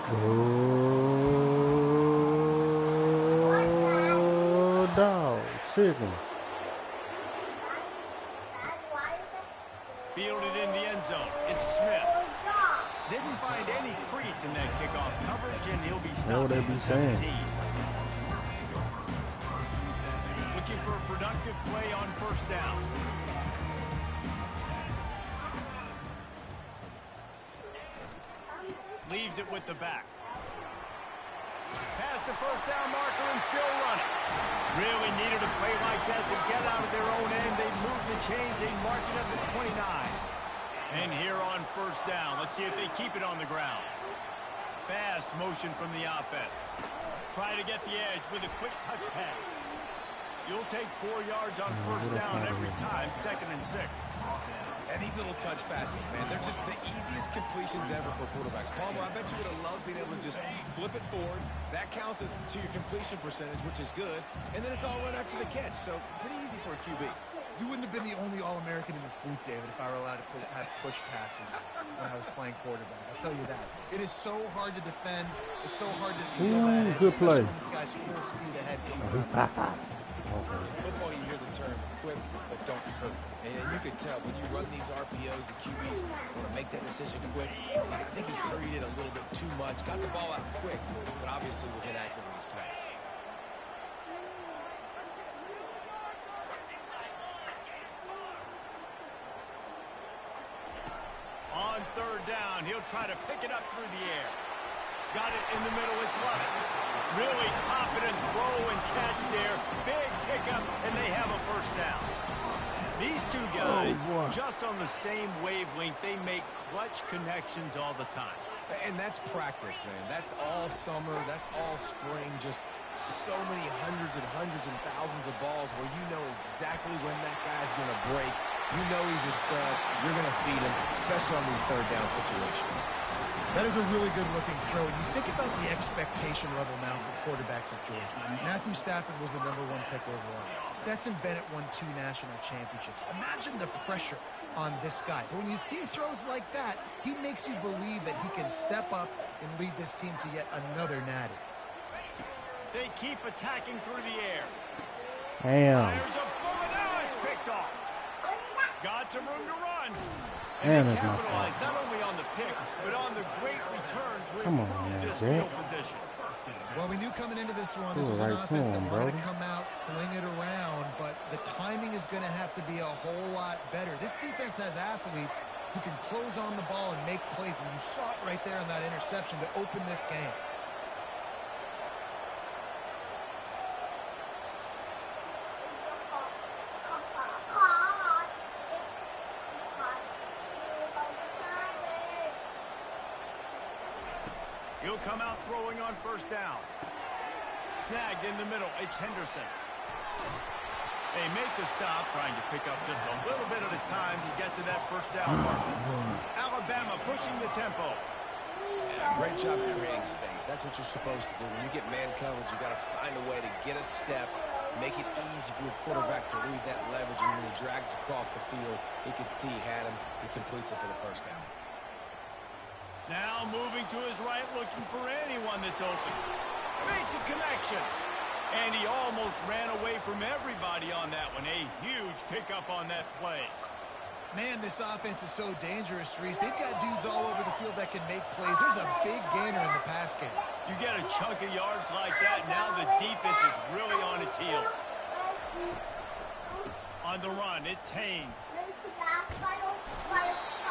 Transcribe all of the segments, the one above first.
Oh, dog, signal. Fielded in the end zone. It's Smith. Didn't find any crease in that kickoff coverage, and he'll be stopped at the 17. Looking for a productive play on first down. Leaves it with the back. Past the first down marker and still running. Really needed a play like that to get out of their own end. They moved the chains. They mark it up at 29. And here on first down, let's see if they keep it on the ground. Fast motion from the offense. Try to get the edge with a quick touch pass. You'll take 4 yards on first down every time, 2nd and 6. And these little touch passes, man, they're just the easiest completions ever for quarterbacks. Palmer, I bet you would have loved being able to just flip it forward. That counts as to your completion percentage, which is good. And then it's all run after the catch, so pretty easy for a QB. You wouldn't have been the only All-American in this booth, David, if I were allowed to have push passes when I was playing quarterback. I'll tell you that. It is so hard to defend. It's so hard to seal that edge, good play. when this guy's full speed ahead coming around. Football, you hear the term quick, but don't hurt. And you can tell when you run these RPOs, the QBs want to make that decision quick. I think he hurried it a little bit too much. Got the ball out quick, but obviously was inaccurate with his pass. On third down, he'll try to pick it up through the air. Got it in the middle. It's Lovett. Really confident throw and catch there. Big pickup, and they have a first down. These two guys, just on the same wavelength, they make clutch connections all the time. And that's practice, man. That's all summer. That's all spring. Just so many hundreds and thousands of balls where you know exactly when that guy's going to break. You know he's a stud. You're going to feed him, especially on these third down situations. That is a really good-looking throw. You think about the expectation level now for quarterbacks at Georgia. Matthew Stafford was the #1 pick overall. Stetson Bennett won 2 national championships. Imagine the pressure on this guy. But when you see throws like that, he makes you believe that he can step up and lead this team to yet another natty. They keep attacking through the air. Damn. Fires a bullet. Now it's picked off. Got some room to run. And they it's not capitalized not only on the pick, but on the great return to Come on, improve man, this Jack. field position. Well, we knew coming into this one, Ooh, this was an right to offense that him, wanted Brody. to come out, sling it around, but the timing is going to have to be a whole lot better. This defense has athletes who can close on the ball and make plays, and you saw it right there in that interception to open this game. He'll come out throwing on first down. Snagged in the middle. It's Henderson. They make the stop, trying to pick up just a little bit at a time to get to that first down mark. Alabama pushing the tempo. Yeah, great job creating space. That's what you're supposed to do. When you get man coverage, you got to find a way to get a step, make it easy for your quarterback to read that leverage, and when he drags across the field, he can see he had him. He completes it for the first down. Now moving to his right, looking for anyone that's open. Makes a connection. And he almost ran away from everybody on that one. A huge pickup on that play. Man, this offense is so dangerous, Reese. They've got dudes all over the field that can make plays. There's a big gainer in the pass game. You get a chunk of yards like that, now the defense is really on its heels. On the run, it's Haynes.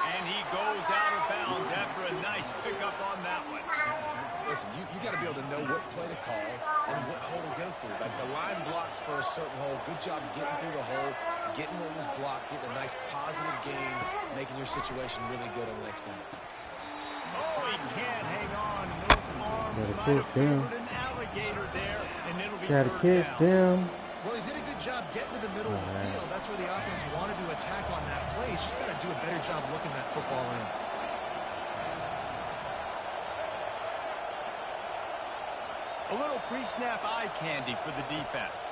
And he goes out of bounds after a nice pickup on that one. Listen, you got to be able to know what play to call and what hole to go through. Like the line blocks for a certain hole. Good job getting through the hole, getting what was blocked, getting a nice positive gain, making your situation really good on the next down. Oh, he can't hang on. Those arms might have favored an alligator there, and it'll be Gotta third kick down. them. Well, he did a good job getting to the middle of the field. That's where the offense wanted to attack on that play. He's just got to do a better job looking that football in. A little pre-snap eye candy for the defense.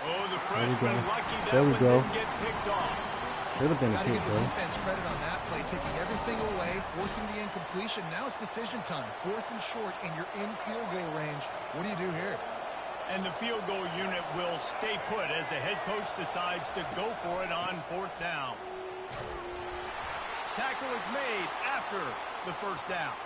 Oh, the freshman lucky that one didn't get picked off. Should have been a Got to kick, give the bro. defense credit on that play. taking everything away, forcing the incompletion. Now it's decision time. 4th and short, and you're in field goal range. What do you do here? And the field goal unit will stay put as the head coach decides to go for it on 4th down. Tackle is made after the first down.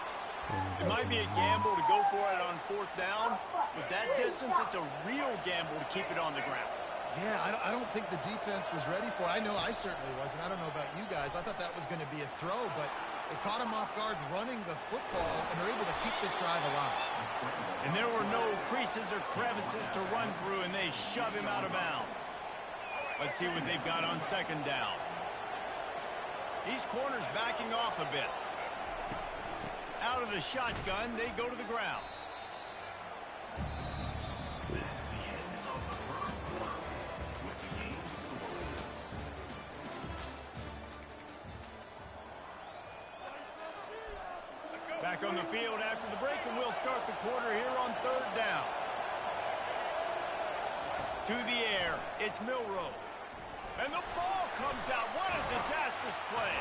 It might be a gamble to go for it on 4th down, but that distance, it's a real gamble to keep it on the ground. Yeah, I don't think the defense was ready for it. I know I certainly wasn't. I don't know about you guys. I thought that was going to be a throw, but it caught him off guard running the football, and they're able to keep this drive alive. And there were no creases or crevices to run through, and they shove him out of bounds. Let's see what they've got on 2nd down. These corners backing off a bit. Out of the shotgun, they go to the ground. Back on the field after the break, and we'll start the quarter here on 3rd down. To the air, it's Milroe. And the ball comes out. What a disastrous play.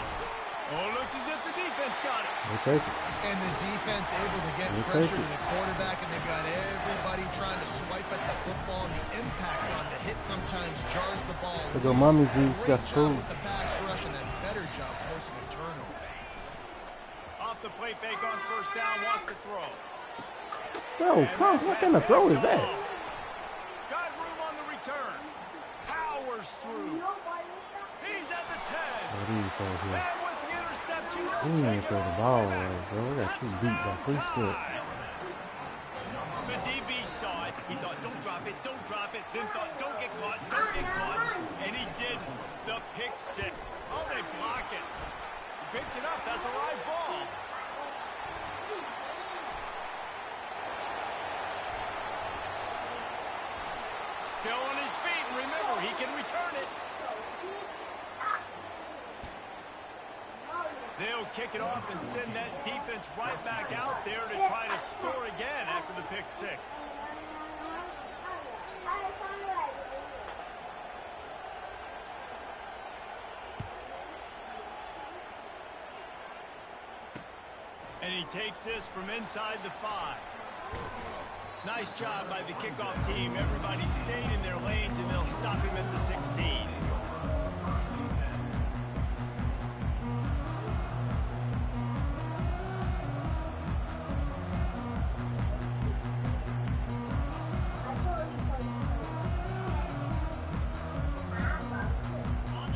Oh, looks as if the defense got it. We'll take it. And the defense able to get pressure to the quarterback, and they've got everybody trying to swipe at the football. And the impact on the hit sometimes jars the ball. Look at Mommy G. Great job with the pass rush and a better job forcing a turnover. Off the play fake on 1st down, wants to throw. Bro, come, what kind of throw is that? Got room on the return. Powers through. He's at the 10. And with the interception, He ain't throw the ball away, bro. We got you beat by 3 foot. The DB saw it. He thought, don't drop it, don't drop it. Then thought, don't get caught, don't get caught. And he did the pick six. Oh, they block it. He picks it up. That's a live ball. Still on his feet. And remember, he can return it. They'll kick it off and send that defense right back out there to try to score again after the pick six. And he takes this from inside the 5. Nice job by the kickoff team. Everybody stayed in their lanes, and they'll stop him at the 16.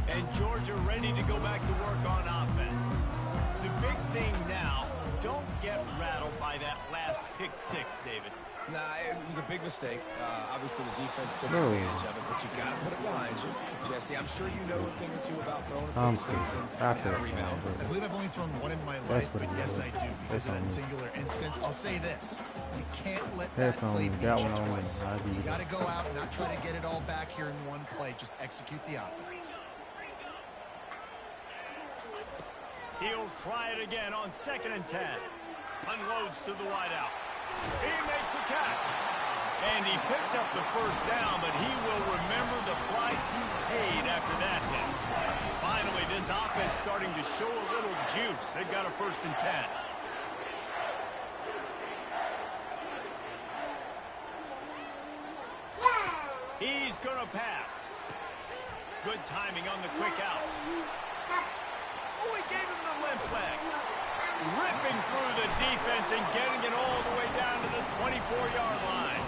And Georgia ready to go back to work on offense. The big thing now, don't get rattled by that last pick six, David. Nah, it was a big mistake. Obviously, the defense took advantage of it, but you got to put it behind you. Jesse, I'm sure you know a thing or two about throwing a pick six and a rebound. I believe I've only thrown one in my life, but yes, I do. Because of that singular instance, I'll say this. You can't let that play beat you twice. You got to go out and not try to get it all back here in one play. Just execute the offense. He'll try it again on 2nd and 10. Unloads to the wideout. He makes a catch. And he picks up the 1st down, but he will remember the price he paid after that hit. Finally, this offense starting to show a little juice. They've got a 1st and 10. He's going to pass. Good timing on the quick out. Oh, he gave him the limp leg. Ripping through the defense and getting it all the way down to the 24-yard line.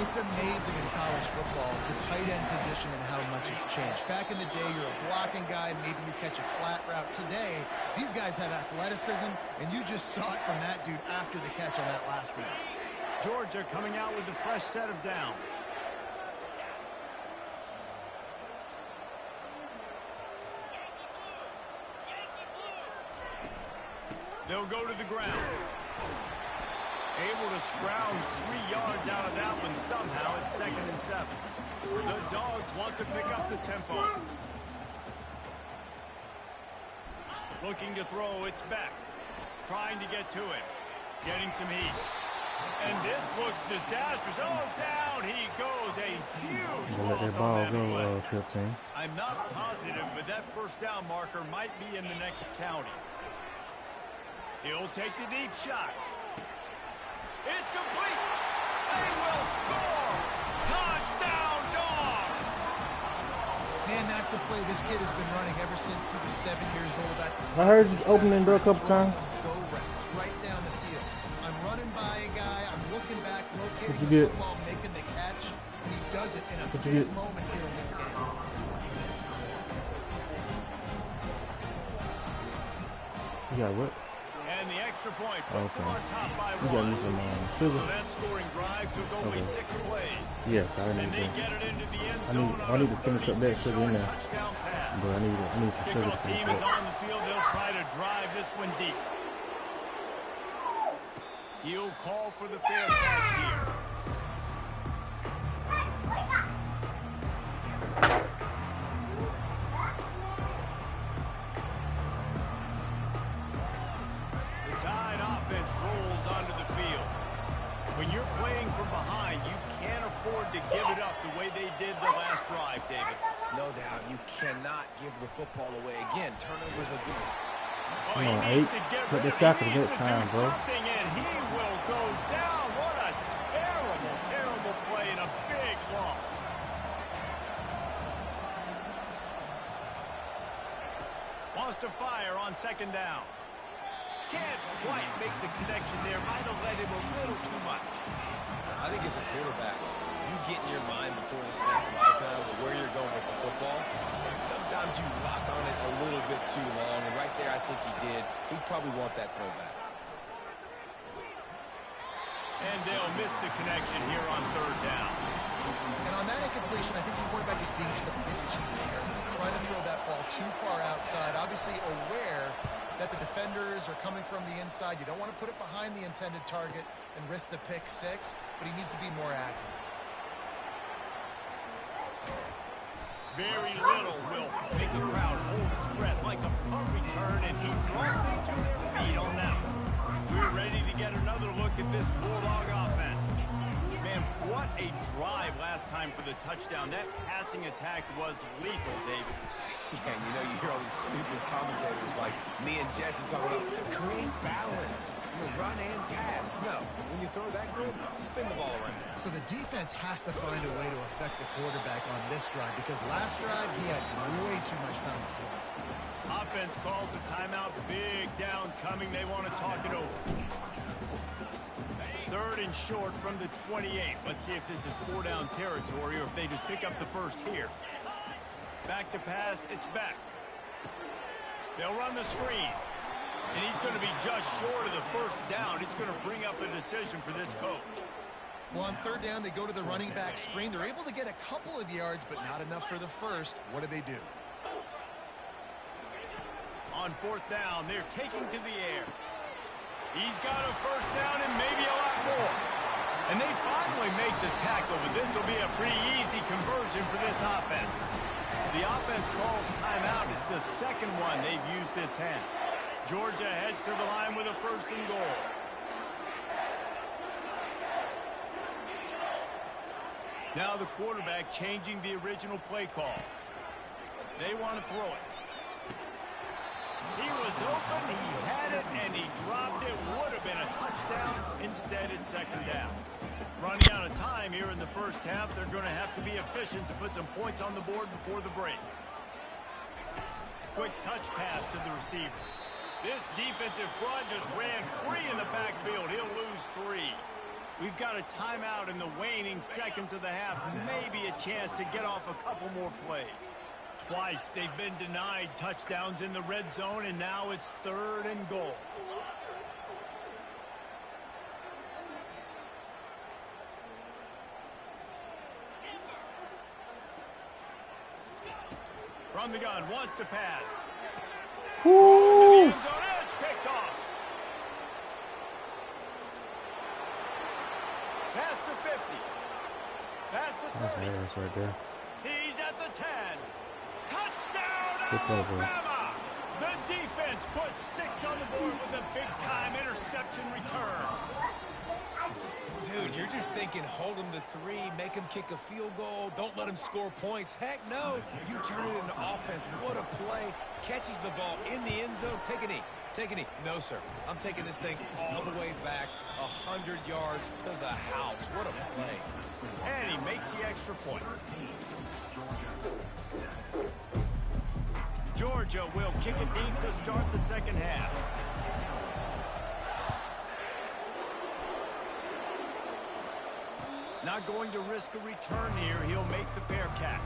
It's amazing in college football, the tight end position and how much has changed. Back in the day, you're a blocking guy, maybe you catch a flat route. Today, these guys have athleticism, and you just saw it from that dude after the catch on that last one. Georgia coming out with a fresh set of downs. They'll go to the ground. Able to scrounge 3 yards out of that one somehow at 2nd and 7. The Dogs want to pick up the tempo. Looking to throw, it's back. Trying to get to it. Getting some heat. And this looks disastrous. Oh, down he goes. A huge Let loss that ball on that go, play. 15. I'm not positive, but that first down marker might be in the next county. He'll take the deep shot. It's complete. They will score. Touchdown, Dogs. Man, that's a play this kid has been running ever since he was 7 years old. I heard you opening door a couple times. Go routes right down the field. I'm running by a guy. I'm looking back, locating What you the get? football, making the catch. And he does it in a What you big get? moment here in this game. You got what? And the extra point puts them Okay. on top by You got one. me some So sugar. that scoring drive took only Okay. 6 plays. Yes, I And need they that. get it into the end I zone need to finish up that sugar in there. touchdown pass. But I need some sugar Kickoff to team finish is up. on the field. They'll try to drive this one deep. He'll call for the fair catch here. The Tide offense rolls onto the field. When you're playing from behind, you can't afford to give it up the way they did the last drive, David. No doubt, you cannot give the football away. Again, turnovers are good. Oh, Come he on, needs 8. to get Put the rid- tackle he needs that to time, do bro. something, and he will go down. What a terrible, terrible play and a big loss. Wants to fire on second down. Can't quite make the connection there. Might have led him a little too much. I think as a quarterback, you get in your mind before the snap a lot of times where you're going with the football, and sometimes you lock on it a little bit too long, and right there I think he did. He'd probably want that throwback. And they'll miss the connection here on third down. And on that incompletion, I think the quarterback is being just a bit too careful. Trying to throw that ball too far outside. Obviously aware that the defenders are coming from the inside. You don't want to put it behind the intended target and risk the pick six, but he needs to be more accurate. Very little will make a crowd hold its breath like a punt return, and he brought them to their feet on that one. We're ready to get another look at this Bulldog offense. Man, what a drive last time for the touchdown. That passing attack was lethal, David. Yeah, and you know, you hear all these stupid commentators like me and Jesse talking about create balance, run and pass. No, when you throw that good, spin the ball around. So the defense has to find a way to affect the quarterback on this drive because last drive he had way too much time to throw. Offense calls a timeout. Big down coming. They want to talk it over. Third and short from the 28. Let's see if this is 4-down territory or if they just pick up the first here. Back to pass. It's back. They'll run the screen. And he's going to be just short of the first down. It's going to bring up a decision for this coach. Well, on third down, they go to the running back screen. They're able to get a couple of yards, but not enough for the first. What do? On fourth down, they're taking to the air. He's got a first down and maybe a lot more. And they finally make the tackle, but this will be a pretty easy conversion for this offense. The offense calls timeout. It's the second one they've used this half. Georgia heads to the line with a first and goal. Now the quarterback changing the original play call. They want to throw it. He was open, he had it, and he dropped it. Would have been a touchdown. Instead, it's second down. Running out of time here in the first half. They're going to have to be efficient to put some points on the board before the break. Quick touch pass to the receiver. This defensive front just ran free in the backfield. He'll lose 3. We've got a timeout in the waning seconds of the half. Maybe a chance to get off a couple more plays. Twice they've been denied touchdowns in the red zone, and now it's third and goal. From the gun, wants to pass. Woo! End zone, it's picked off. Past the 50. Past the 30. Okay, that's right there. He's at the 10. Touchdown, Good play, bro. Alabama! The defense puts 6 on the board with a big-time interception return. Dude, you're just thinking hold them to 3, make them kick a field goal, don't let them score points. Heck no. You turn it into offense. What a play. Catches the ball in the end zone. Take a knee. Take a knee. No, sir. I'm taking this thing all the way back 100 yards to the house. What a play. And he makes the extra point. Georgia will kick it deep to start the second half. Not going to risk a return here. He'll make the fair catch.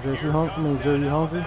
Jersey hungry? Jersey hungry?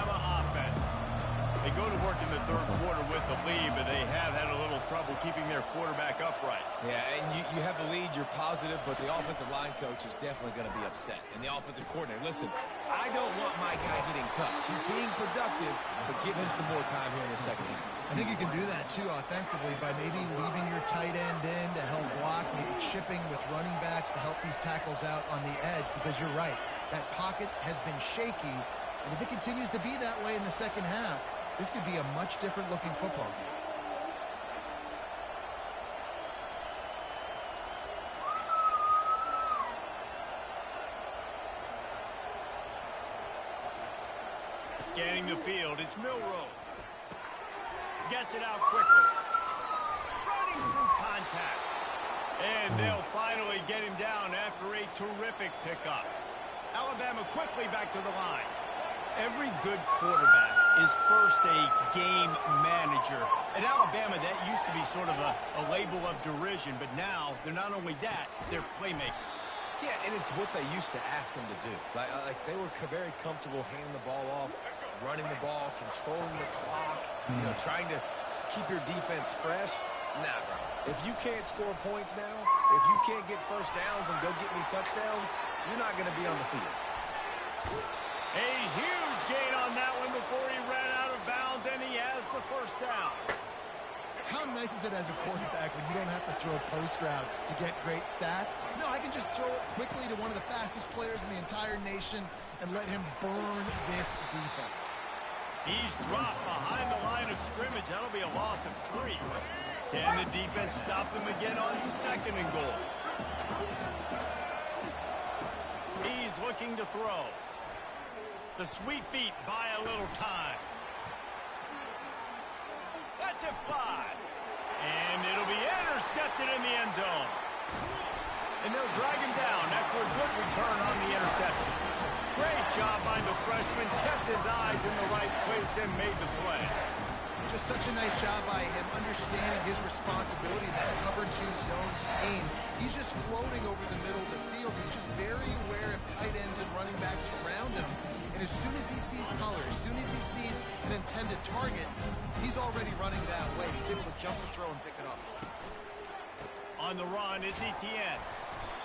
They go to work in the third quarter with the lead, but they have had a little trouble keeping their quarterback upright. Yeah, and you have the lead, you're positive, but the offensive line coach is definitely going to be upset. And the offensive coordinator, listen, I don't want my guy getting touched. He's being productive, but give him some more time here in the second half. I think you can do that, too, offensively, by maybe leaving your tight end in to help block, maybe chipping with running backs to help these tackles out on the edge, because you're right. That pocket has been shaky, and if it continues to be that way in the second half, this could be a much different looking football game. Scanning the field, it's Milroe. Gets it out quickly. Running through contact. And they'll finally get him down after a terrific pickup. Alabama quickly back to the line. Every good quarterback is first a game manager. At Alabama, that used to be sort of a label of derision, but now they're not only that, they're playmakers. Yeah, and it's what they used to ask them to do. Like they were very comfortable handing the ball off, running the ball, controlling the clock, trying to keep your defense fresh. Nah, bro. If you can't score points now, if you can't get first downs and go get me touchdowns, you're not going to be on the field. A huge gain on that one before he ran out of bounds, and he has the first down. How nice is it as a quarterback when you don't have to throw post routes to get great stats? No, I can just throw it quickly to one of the fastest players in the entire nation and let him burn this defense. He's dropped behind the line of scrimmage. That'll be a loss of 3. Can the defense stop them again on 2nd and goal? He's looking to throw. The sweet feet buy a little time. That's it fly. And it'll be intercepted in the end zone. And they'll drag him down after a good return on the interception. Great job by the freshman. Kept his eyes in the right place and made the play. Just such a nice job by him understanding his responsibility in that cover 2 zone scheme. He's just floating over the middle of the field. He's just very aware of tight ends and running backs around him. And as soon as he sees color, as soon as he sees an intended target, he's already running that way. He's able to jump the throw and pick it up. On the run, it's Etienne.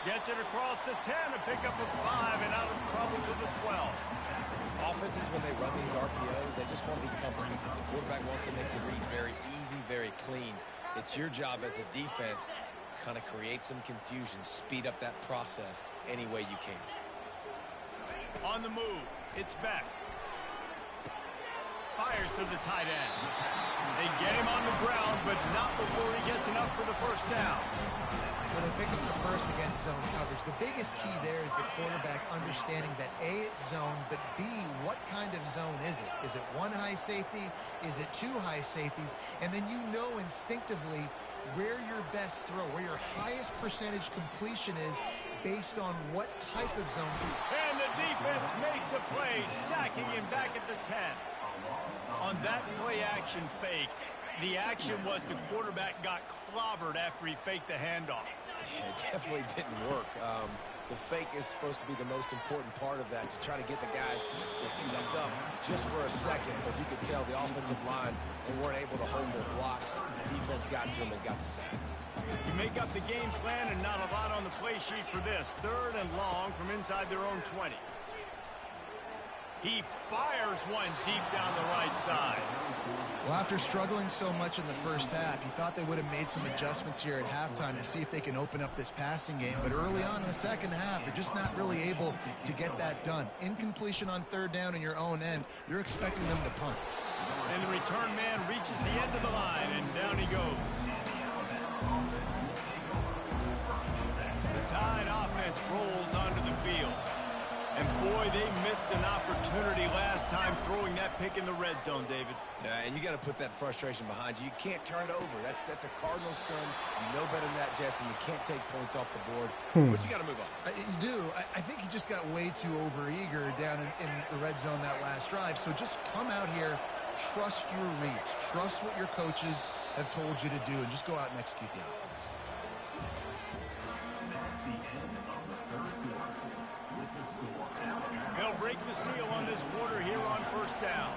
Gets it across the 10 to pick up a 5 and out of trouble to the 12. Offenses, when they run these RPOs, they just want to be comfortable. The quarterback wants to make the read very easy, very clean. It's your job as a defense to kind of create some confusion, speed up that process any way you can. On the move, it's Beck. Fires to the tight end. They get him on the ground, but not before he gets enough for the first down. Well, they pick up the first against zone coverage. The biggest key there is the quarterback understanding that A, it's zone, but B, what kind of zone is it? Is it 1 high safety? Is it 2 high safeties? And then you know instinctively where your best throw, where your highest percentage completion is based on what type of zone. And the defense makes a play, sacking him back at the 10. On that play action fake, the action was the quarterback got clobbered after he faked the handoff. Yeah, it definitely didn't work. The fake is supposed to be the most important part of that, to try to get the guys to suck up just for a second. But you could tell the offensive line, they weren't able to hold their blocks. The defense got to them and got the sack. You make up the game plan and not a lot on the play sheet for this. 3rd and long from inside their own 20. He fires one deep down the right side. Well, after struggling so much in the first half, you thought they would have made some adjustments here at halftime to see if they can open up this passing game. But early on in the second half, they're just not really able to get that done. Incompletion on 3rd down in your own end, you're expecting them to punt. And the return man reaches the end of the line, and down he goes. The Tide offense rolls onto the field. And boy, they missed an opportunity last time throwing that pick in the red zone, David. Yeah, and you got to put that frustration behind you. You can't turn it over. That's a Cardinals son. You know better than that, Jesse. You can't take points off the board, but you got to move on. You do. I think he just got way too overeager down in the red zone that last drive. So just come out here, trust your reads, trust what your coaches have told you to do, and just go out and execute the offense. They'll break the seal on this quarter here on first down.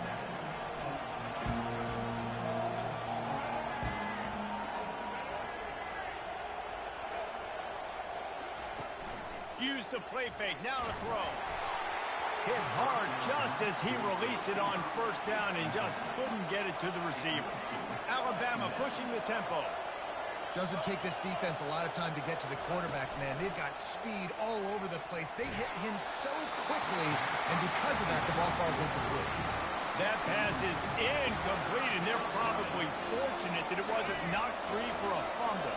Use the play fake, now to throw. Hit hard just as he released it on first down and just couldn't get it to the receiver. Alabama pushing the tempo. Doesn't take this defense a lot of time to get to the quarterback, man. They've got speed all over the place. They hit him so quickly, and because of that, the ball falls incomplete. That pass is incomplete, and they're probably fortunate that it wasn't knocked free for a fumble.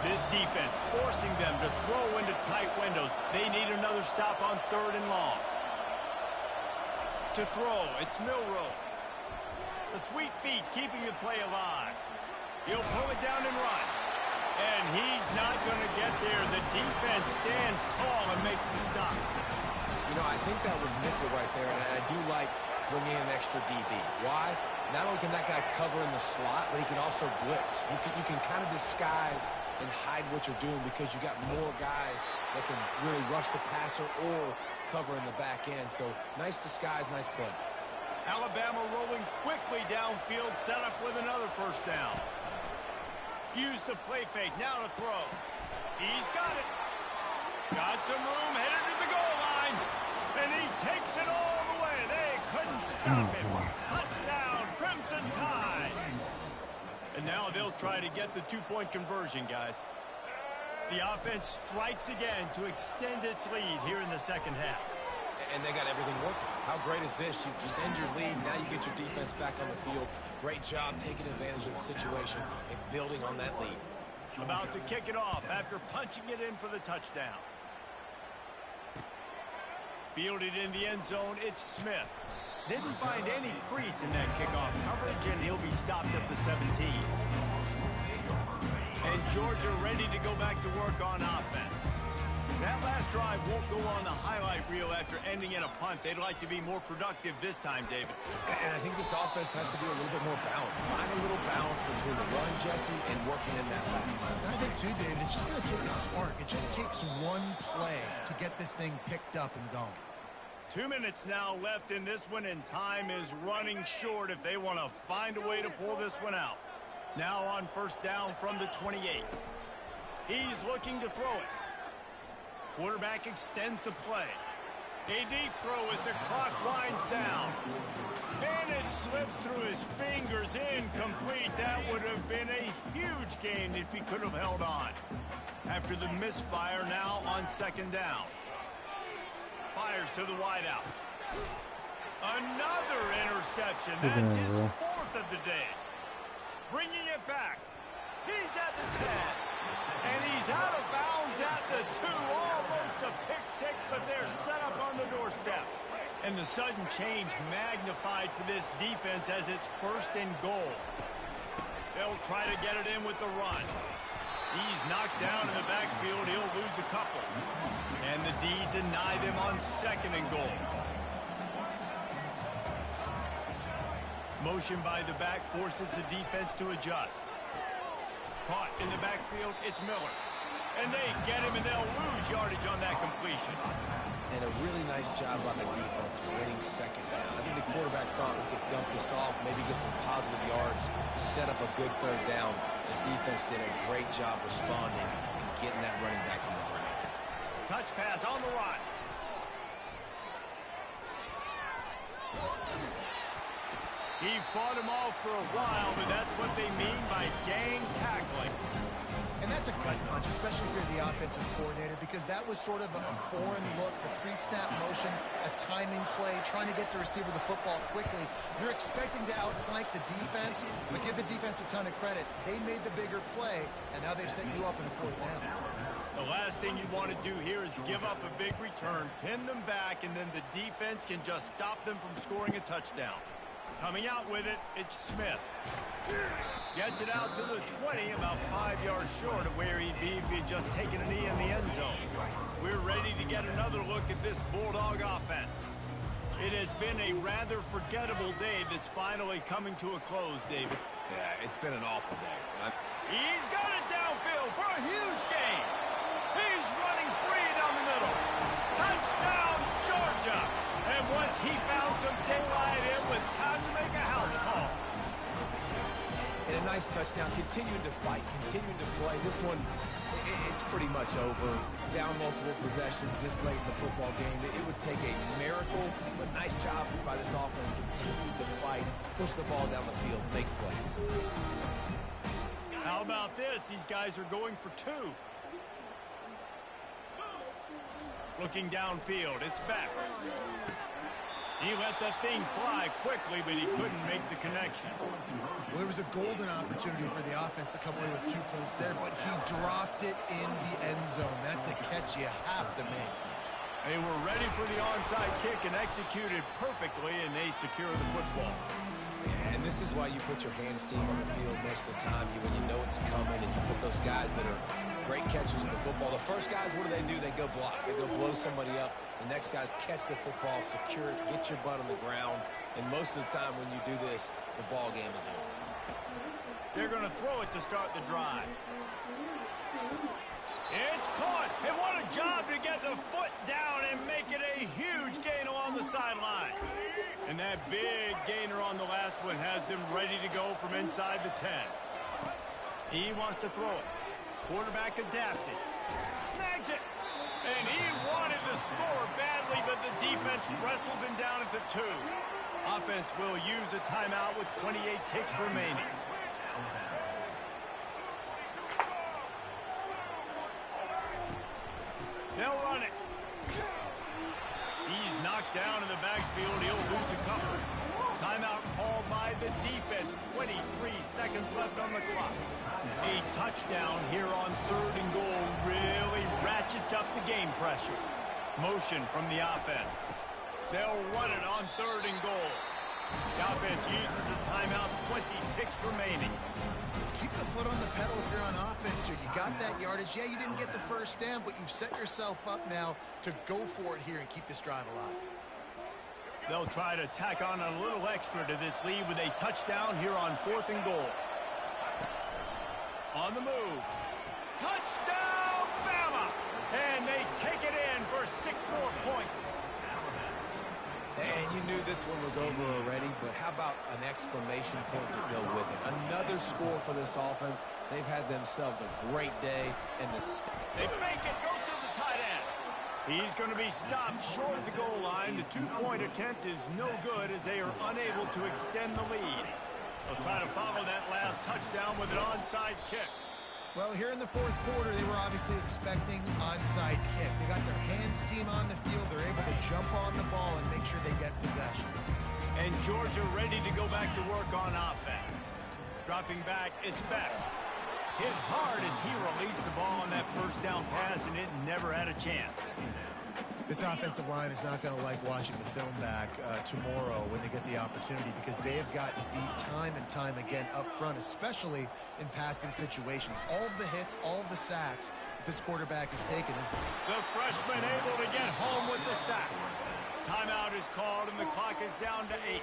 This defense forcing them to throw into tight windows. They need another stop on 3rd and long. To throw, it's Milroe. The sweet feet keeping the play alive. He'll pull it down and run. And he's not going to get there. The defense stands tall and makes the stop. You know, I think that was nickel right there, and I do like bringing in an extra DB. Why? Not only can that guy cover in the slot, but he can also blitz. You can kind of disguise and hide what you're doing because you got more guys that can really rush the passer or cover in the back end. So nice disguise, nice play. Alabama rolling quickly downfield, set up with another first down. Use the play fake, now to throw. He's got it. Got some room, headed to the goal line. And he takes it all the way. They couldn't stop him. Touchdown, Crimson Tide. And now they'll try to get the 2-point conversion, guys. The offense strikes again to extend its lead here in the second half. And they got everything working. How great is this? You extend your lead, now you get your defense back on the field. Great job taking advantage of the situation and building on that lead. About to kick it off after punching it in for the touchdown. Fielded in the end zone, it's Smith. Didn't find any crease in that kickoff coverage, and he'll be stopped at the 17. And Georgia ready to go back to work on offense. That last drive won't go on the highlight reel after ending in a punt. They'd like to be more productive this time, David. And I think this offense has to be a little bit more balanced. Find a little balance between the run, Jesse, and working in that pass. And I think, too, David, it's just going to take a spark. It just takes one play to get this thing picked up and going. 2 minutes now left in this one, and time is running short if they want to find a way to pull this one out. Now on first down from the 28. He's looking to throw it. Quarterback extends the play. A deep throw as the clock winds down. And it slips through his fingers, incomplete. That would have been a huge gain if he could have held on. After the misfire, now on second down. Fires to the wideout. Another interception. That's his 4th of the day. Bringing it back. He's at the 10. And he's out of bounds at the 2. Almost a pick six, but they're set up on the doorstep. And the sudden change magnified for this defense as it's 1st and goal. They'll try to get it in with the run. He's knocked down in the backfield. He'll lose a couple. And the D deny them on 2nd and goal. Motion by the back forces the defense to adjust. Caught in the backfield, it's Miller. And they get him, and they'll lose yardage on that completion. And a really nice job by the defense winning second down. I think the quarterback thought he could dump this off, maybe get some positive yards, set up a good 3rd down. The defense did a great job responding and getting that running back on the ground. Touch pass on the run. He fought him off for a while, but that's what they mean by gang tackling. And that's a gut punch, especially if you're the offensive coordinator, because that was sort of a foreign look, the pre-snap motion, a timing play, trying to get the receiver the football quickly. You're expecting to outflank the defense, but give the defense a ton of credit. They made the bigger play, and now they've set you up in a fourth down. The last thing you want to do here is give up a big return, pin them back, and then the defense can just stop them from scoring a touchdown. Coming out with it, it's Smith. Gets it out to the 20, about 5 yards short of where he'd be if he had just taken a knee in the end zone. We're ready to get another look at this Bulldog offense. It has been a rather forgettable day that's finally coming to a close, David. Yeah, it's been an awful day. He's got it downfield for a huge gain. He's running free down the middle. Touchdown, Georgia. And once he found some daylight, it was time to make a house call. And a nice touchdown, continuing to fight, continuing to play. This one, it's pretty much over. Down multiple possessions this late in the football game. It would take a miracle, but nice job by this offense. Continue to fight, push the ball down the field, make plays. How about this? These guys are going for two. Looking downfield, it's back. He let that thing fly quickly, but he couldn't make the connection. Well, there was a golden opportunity for the offense to come away with 2 points there, but he dropped it in the end zone. That's a catch you have to make. They were ready for the onside kick and executed perfectly, and they secure the football. Yeah, and this is why you put your hands team on the field most of the time when you know it's coming, and you put those guys that are great catchers of the football. The first guys, what do? They go block. They go blow somebody up. The next guys catch the football, secure it, get your butt on the ground. And most of the time when you do this, the ball game is over. They're going to throw it to start the drive. It's caught. And what a job to get the foot down and make it a huge gain along the sideline. And that big gainer on the last one has them ready to go from inside the 10. He wants to throw it. Quarterback adapted. Snags it. And he wanted to score badly, but the defense wrestles him down at the 2. Offense will use a timeout with 28 ticks remaining. They'll run it. He's knocked down in the backfield. He'll lose a couple. Timeout called by the defense. 23 seconds left on the clock. A touchdown here on 3rd and goal really ratchets up the game pressure. Motion from the offense. They'll run it on 3rd and goal. The offense uses a timeout, 20 ticks remaining. Keep the foot on the pedal if you're on offense here. You got that yardage. Yeah, you didn't get the first down, but you've set yourself up now to go for it here and keep this drive alive. They'll try to tack on a little extra to this lead with a touchdown here on 4th and goal. On the move. Touchdown, Bama! And they take it in for 6 more points. And you knew this one was over already, but how about an exclamation point to go with it? Another score for this offense. They've had themselves a great day. And they fake it, goes to the tight end. He's going to be stopped short of the goal line. The 2-point attempt is no good as they are unable to extend the lead. They'll try to follow that last touchdown with an onside kick. Well, here in the 4th quarter, they were obviously expecting onside kick. They got their hands team on the field. They're able to jump on the ball and make sure they get possession. And Georgia ready to go back to work on offense. Dropping back, it's Beck. Hit hard as he released the ball on that first down pass, and it never had a chance. This offensive line is not going to like watching the film back tomorrow when they get the opportunity, because they have gotten beat time and time again up front, especially in passing situations. All of the hits, all of the sacks that this quarterback has taken. The freshman able to get home with the sack. Timeout is called, and the clock is down to 8.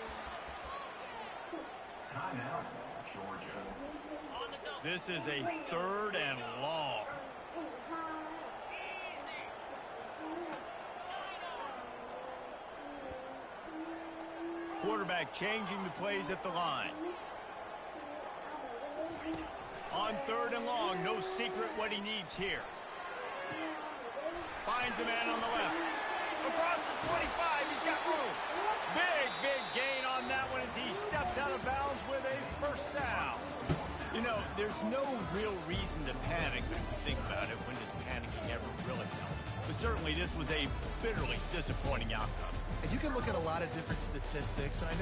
Timeout, Georgia. This is a 3rd and long. Quarterback changing the plays at the line. On 3rd and long, no secret what he needs here. Finds a man on the left. Across the 25, he's got room. Big gain on that one as he steps out of bounds with a first down. You know, there's no real reason to panic, but if you think about it, when does panicking ever really help? But certainly this was a bitterly disappointing outcome. And you can look at a lot of different statistics, and I know